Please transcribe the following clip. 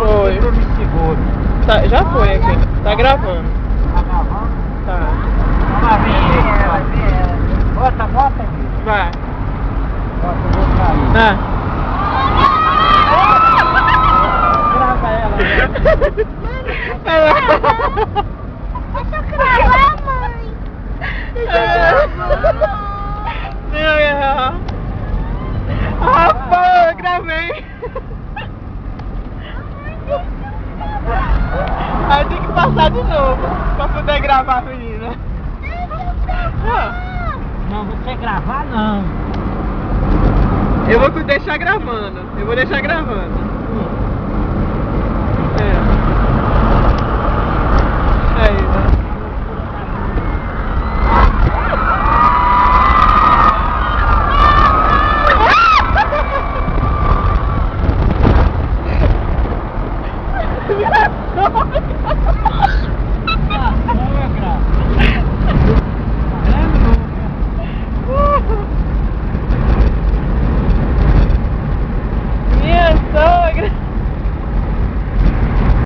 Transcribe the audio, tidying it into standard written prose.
Foi. Eu me seguro. Tá, já foi aqui. Tá gravando. Tá gravando? Tá. Vamos lá, vem aí. Bota, bota aí. Vai. Bota, eu vou sair. Ah. Grava ela, Deixa eu gravar, mãe. Deixa eu gravar. Rafa, eu gravei. Aí tem que passar de novo pra poder gravar a menina. Não, você gravar não. Eu vou deixar gravando. Eu vou deixar gravando.